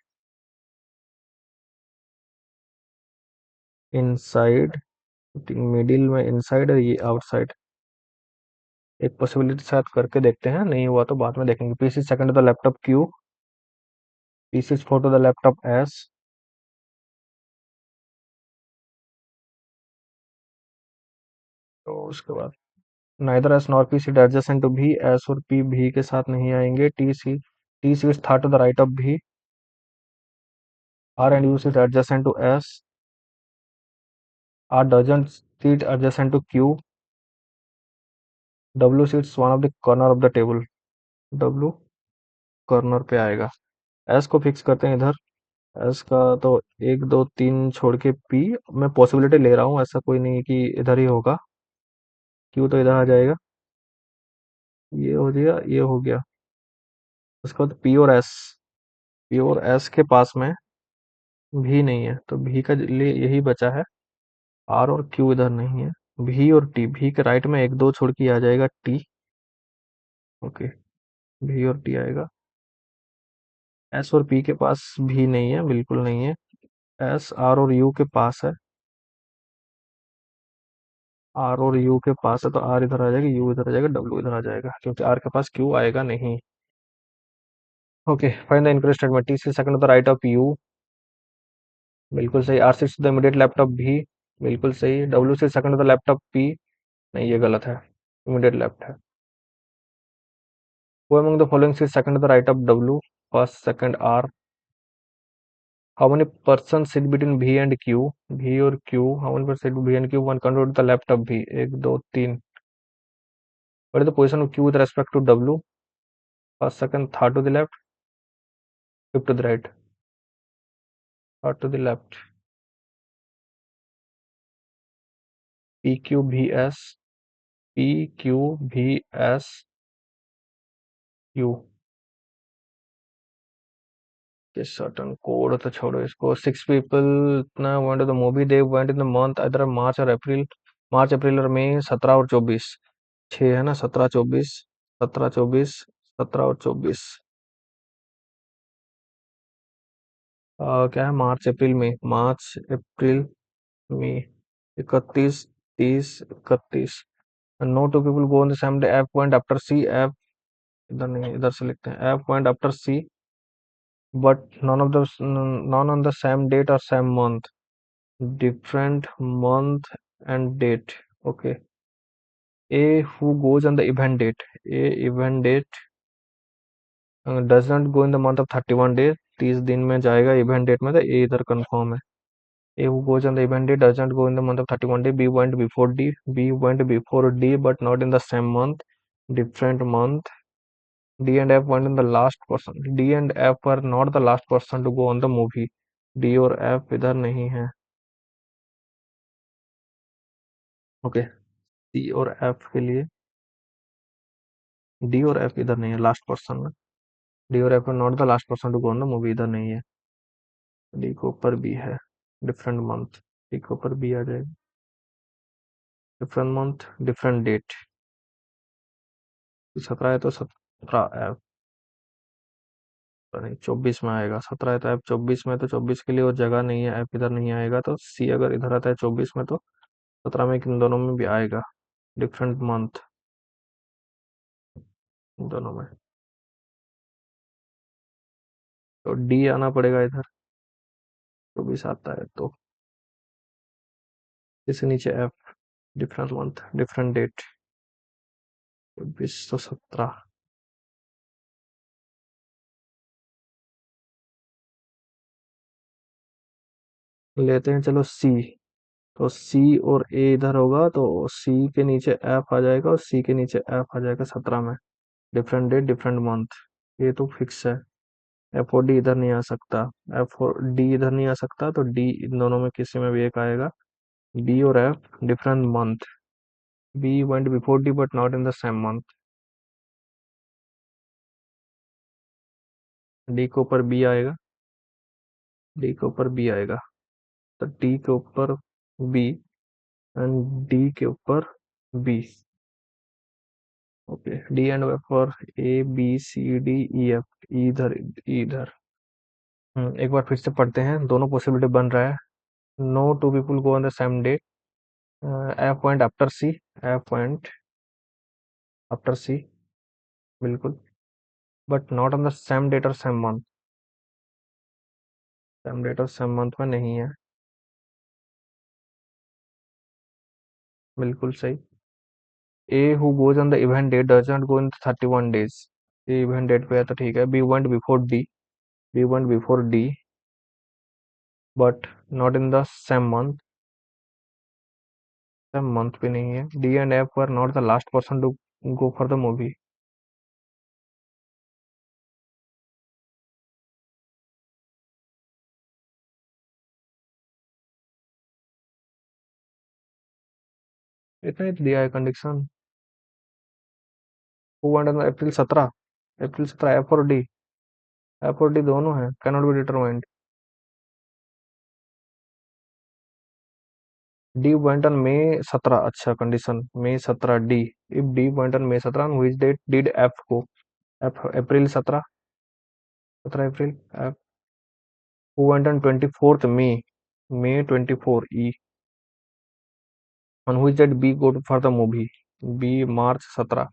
Inside, middle में inside है, ये outside. एक possibility शायद करके देखते हैं, नहीं हुआ तो बाद में देखेंगे। P sits second to the left of Q, P sits four to the left of S, तो उसके बाद neither S nor P sit adjacent to B, S और पी भी के साथ नहीं आएंगे। T sits third to the right of B, R and U sit adjacent to S, R doesn't sit adjacent to Q, W sits one of the corner of the table, W corner पे आएगा। S को fix करते हैं इधर। S का तो एक, दो, तीन छोड़ के पी, मैं पॉसिबिलिटी ले रहा हूँ, ऐसा कोई नहीं कि इधर ही होगा। क्यू तो इधर आ जाएगा, ये हो गया, ये हो गया। उसके बाद पी और एस, पी और एस के पास में भी नहीं है, तो भी का लिए यही बचा है। आर और क्यू इधर नहीं है। भी और टी, भी के राइट में एक दो छोड़ के आ जाएगा टी। ओके, भी और टी आएगा। एस और पी के पास भी नहीं है, बिल्कुल नहीं है। एस आर और यू के पास है। आर और यू के पास है, तो आर इधर आ जाएगा, यू इधर आ जाएगा, डब्ल्यू इधर आ जाएगा, क्योंकि आर के पास क्यू आएगा नहीं। Okay, find the incorrect statement. T second the right of you, बिल्कुल सही। R six the immediate left of भी, बिल्कुल सही। W six second the left of P, नहीं ये गलत है, इमीडिएट लेफ्ट है। Who among the following is second to the right of W? First, second R. How many persons sit between V and Q? V और Q. How many persons sit between V and Q? One control to the left of V. एक दो तीन. What is the position of Q with respect to W? First, second, third to the left, fifth to the right, third to the left. P Q V S, P Q V S Q. This certain code तो छोड़ो इसको. Six people ना went to the movie. They went in the month either March or April. मार्च अप्रैल और मई, 17 और 24, 6 है ना, 17 24, 17 24, 17 और 24। क्या है, मार्च अप्रैल मई, मार्च अप्रैल मई, 31 30 31। No two people go on the same day. F point after C, F इधर नहीं, इधर से लिखते हैं, F point after C but none on the same date और same month, different month and date. Okay, A who goes on the event date, A event date does not go in the month of 31 days, 30 दिन में जाएगा event date में, तो ए इधर confirm है। A who goes on the event date does not go in the month of 31 day. B went before D, B went before D but not in the same month, different month. D and F went in the last person, D and F are not the last person to go on the movie, D और F इधर नहीं है। Okay, सी और F के लिए D और F इधर नहीं है लास्ट पर्सन में, डी और F are not the last person to go on the movie, इधर नहीं है। डी के ऊपर बी है, डिफरेंट मंथ, डी के ऊपर बी आ जाएगा, डिफरेंट मंथ डिफरेंट डेट। 17 है तो 17 ऐप, नहीं 24 में आएगा। 17 है तो ऐप 24 में, तो 24 के लिए और जगह नहीं है, ऐप इधर नहीं आएगा, तो सी अगर इधर आता है 24 में, तो 17 में इन दोनों में भी आएगा, डिफरेंट मंथ दोनों में, तो डी आना पड़ेगा इधर। 24 आता है तो इससे नीचे app, different month different date, 24 तो 17। लेते हैं चलो सी, तो सी और ए इधर होगा, तो सी के नीचे एफ आ जाएगा और सी के नीचे एफ आ जाएगा 17 में, डिफरेंट डेट डिफरेंट मंथ, ये तो फिक्स है। एफ और डी इधर नहीं आ सकता, एफ और डी इधर नहीं आ सकता, तो डी इन दोनों में किसी में भी एक आएगा। बी और F different month, B went before D but not in the same month, D के ऊपर बी आएगा, डी के ऊपर बी आएगा, तो डी के ऊपर बी एंड डी के ऊपर B. Okay, D and F for A B C D E F, इधर इधर। एक बार फिर से पढ़ते हैं, दोनों पॉसिबिलिटी बन रहा है। No two people go on the same day, F point after C, F point after C, बिल्कुल, but not on the same date और सेम मंथ, सेम डेट और सेम मंथ में नहीं है, बिल्कुल सही। A who goes on the event date does not go in 31 days, ये event date पे है तो ठीक है। B went before D, B went before D but not in the same month, same month पे नहीं है। D and F were not the last person to go for the movie. इतना ही तो दिया है condition. Who went on April 17, April 17 F और D, F और डी दोनों है, cannot be determined. D went on May 17, अच्छा condition May 17 D, if D went on May 17, which date did F को, F April 17, 17 April, F who went on 24th May, May 24 E, on which date B go for the movie, B March 17,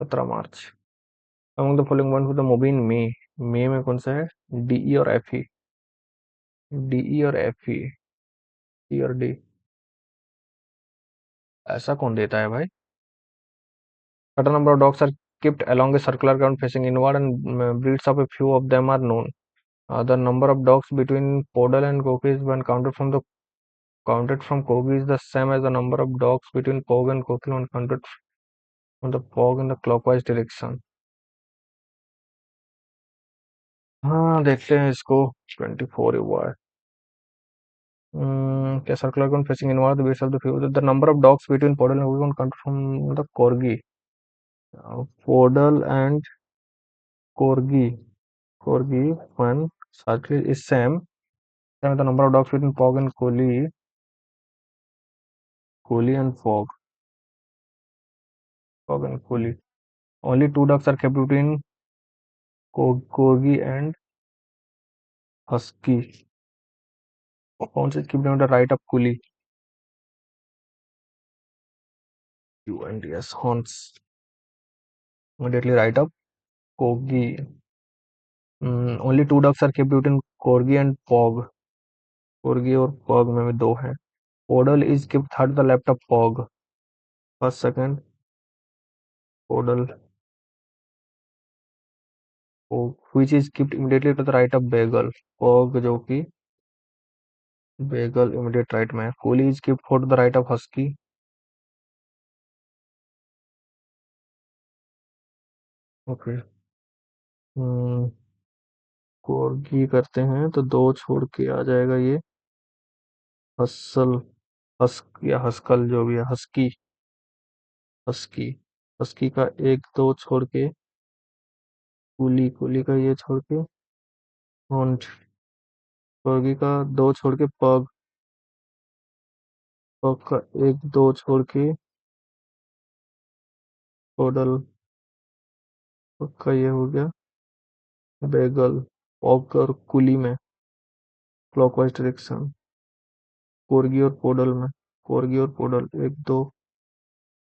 17 March, among the following one for the movie in May में कौन सा है, DE और F E, DE और F E, सी और D, ऐसा कौन देता है भाई। Certain number of dogs are kept along a circular ground facing inward, and breeds of a few of them are known. The number of dogs between Podal and Koki is when counted from Kogi is the same as the number of dogs between Pog and Koki when counted from the Pog in the clockwise direction. हाँ देखते हैं इसको, 24 हुआ है। क्या circular ground facing inward, the breeds of the few, the number of dogs between Podal and Kogi when counted from the Corgi. Podal and Corgi, Corgi when circle is same. Then the number of dogs between Pog and Collie and Fog and Collie. Only two dogs are kept between Corgi and Husky. Pounds is kept on the right of Collie. UNDS horns. Immediately right up Corgi. Only two dogs are kept between Corgi and Pog. Corgi और Pog में भी दो हैं. Podal is kept third to the left of Pog. First, second, Podal. Pog, which is kept immediately to the right of Bagel. Pog जो कि Bagel immediate right में. Collie is kept fourth to the right of Husky. Okay, corgi करते हैं तो दो छोड़ के आ जाएगा ये हसल, हस्क या हस्कल जो भी है, हस्की, हस्की, हस्की का एक दो छोड़ के कुली, कुली का ये छोड़ के हॉन्ट, कोर्गी का दो छोड़ के पग, पग का एक दो छोड़ के पोडल, पग का ये हो गया बेगल, पग और कुली में क्लॉकवाइज डायरेक्शन, कोर्गी और पोडल में, कोर्गी और पोडल एक दो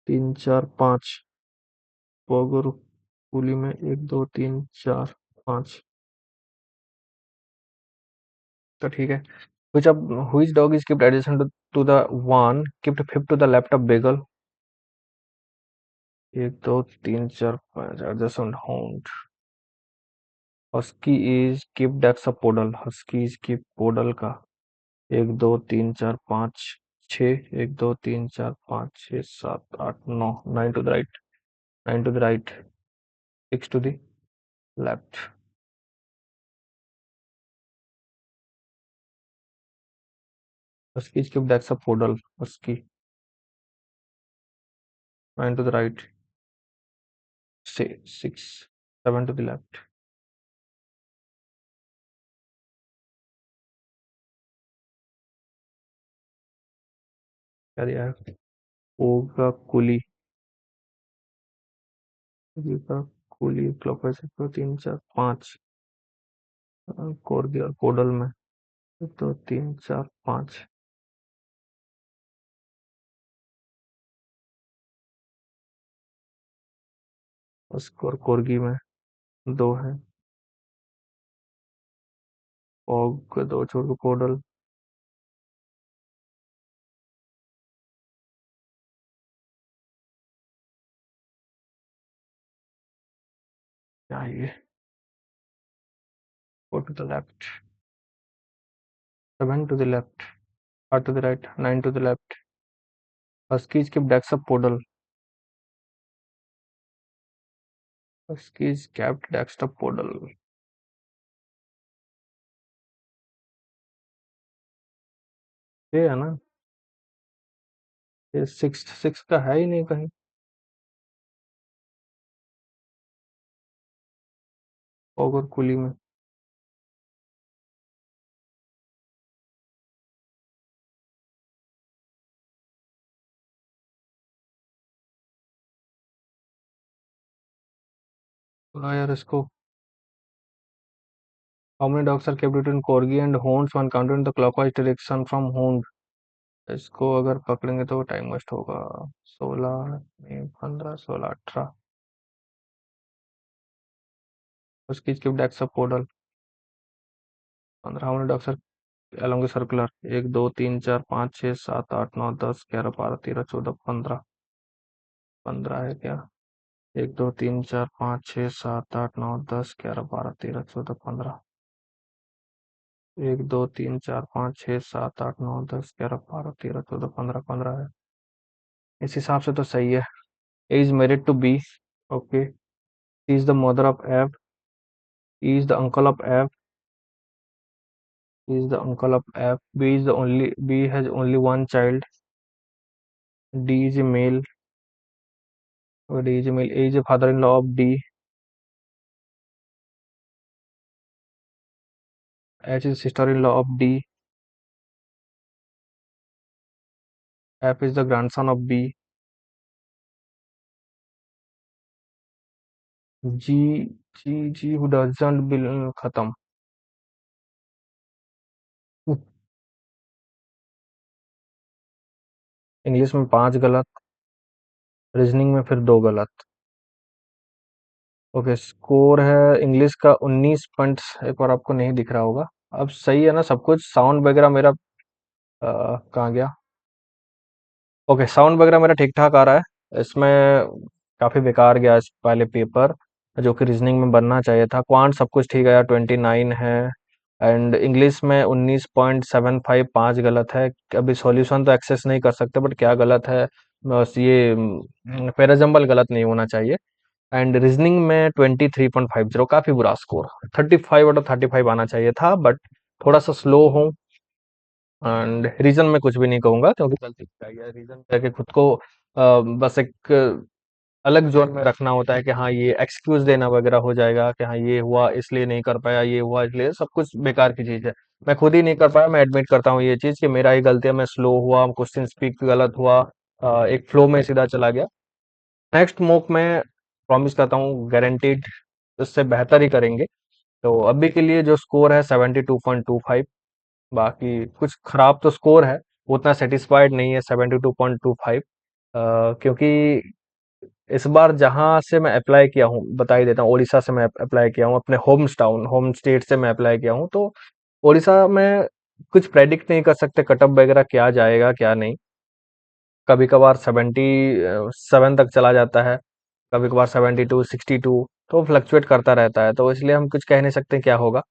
तीन चार पाँच, पग और कुली में एक दो तीन चार पाँच, तो ठीक है। Which dog is kept adjacent to the one kept fifth to the left of Bagel? एक दो तीन चार पाँच, adjacent hound. Husky is kept next of Podal. Husky is kept Podal का एक दो तीन चार पाँच छः, एक दो तीन चार पाँच छः सात आठ नौ, 9 to the right, 9 to the right, 6 to the left. Husky is kept next of Podal. Husky 9 to the right, 6, 7 to the left. क्या दिया है? ओगा कुली, का कुली क्लॉकवाइज तो तीन चार पाँच, कोर्गी और पोडल में तो तीन चार पाँच, और कोर्गी में दो है, पॉग के दो छोड़ के पोडल, क्या है ये, 4 to the left, 7 to the left, 8 to the right, 9 to the left. Huskies keep decks of podal. Huskies kept decks of podal. ये है ना, ये सिक्स का है ही नहीं कहीं, पॉग और कुली में। थोड़ा यार इसको। How many dogs are kept between corgi and hounds when counted in the clockwise direction from hound? इसको अगर पकड़ेंगे तो टाइम वेस्ट होगा। 16 में 15, 16, 18। उसकी स्किप डेक्स ऑफ पोडल 15। How many dogs are along a circular? 1 2 3 4 5 6 7 8 9 10 11 12 13 14 15। 15 है क्या? 1 2 3 4 5 6 7 8 9 10 11 12 13 14 15। 1 2 3 4 5 6 7 8 9 10 11 12 13 14 15। 15 है। इस हिसाब से तो सही है। A is married to B. Okay. He is the mother of F. He is the uncle of F. He is the uncle of F. B has only one child. D is a male. D is a male. A is a father-in-law of D. H is sister-in-law of D. F is the grandson of B. G G who doesn't belong खत्म। English में 5 गलत, reasoning में फिर 2 गलत। Okay, score है English का 19 points. एक बार आपको नहीं दिख रहा होगा। अब सही है ना सब कुछ? साउंड वगैरह मेरा कहाँ गया? ओके, साउंड वगैरह मेरा ठीक ठाक आ रहा है। इसमें काफी बेकार गया इस पहले पेपर, जो कि रीजनिंग में बनना चाहिए था। क्वांट सब कुछ ठीक है, 29 है। एंड इंग्लिश में 19.75, 5 गलत है। अभी सॉल्यूशन तो एक्सेस नहीं कर सकते, बट क्या गलत है बस ये पेराजम्बल गलत नहीं होना चाहिए। एंड रीजनिंग में 23.50, काफी बुरा स्कोर। 35/35 आना चाहिए था, बट थोड़ा सा स्लो हूँ। एंड रीजन में कुछ भी नहीं कहूंगा, क्योंकि गलती क्या है, रीजन करके खुद को बस एक अलग जोन में रखना होता है कि हाँ ये एक्सक्यूज देना वगैरह हो जाएगा कि हाँ ये हुआ इसलिए नहीं कर पाया, ये हुआ इसलिए। सब कुछ बेकार की चीज है। मैं खुद ही नहीं कर पाया, मैं एडमिट करता हूँ ये चीज कि मेरा ही गलती है, मैं स्लो हुआ, क्वेश्चन स्पीक गलत हुआ, एक फ्लो में सीधा चला गया। नेक्स्ट मॉक में प्रॉमिस करता हूँ गारंटीड इससे बेहतर ही करेंगे। तो अभी के लिए जो स्कोर है 72.25। बाकी कुछ खराब तो स्कोर है, उतना सेटिस्फाइड नहीं है 72.25। क्योंकि इस बार जहां से मैं अप्लाई किया हूँ, बता ही देता हूँ, उड़ीसा से मैं अप्लाई किया हूँ, अपने होम स्टेट से मैं अप्लाई किया हूँ। तो उड़ीसा में कुछ प्रेडिक्ट नहीं कर सकते कटअप वगैरह क्या जाएगा क्या नहीं। कभी कभार 77 तक चला जाता है, कभी कभार 72, 62। तो फ्लक्चुएट करता रहता है, तो इसलिए हम कुछ कह नहीं सकते क्या होगा।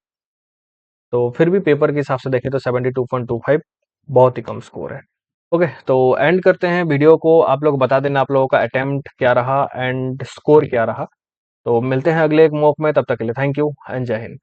तो फिर भी पेपर के हिसाब से देखें तो 72.25 बहुत ही कम स्कोर है। ओके, तो एंड करते हैं वीडियो को। आप लोग बता देना आप लोगों का अटेम्प्ट क्या रहा एंड स्कोर क्या रहा। तो मिलते हैं अगले एक मॉक में, तब तक के लिए थैंक यू एंड जय हिंद।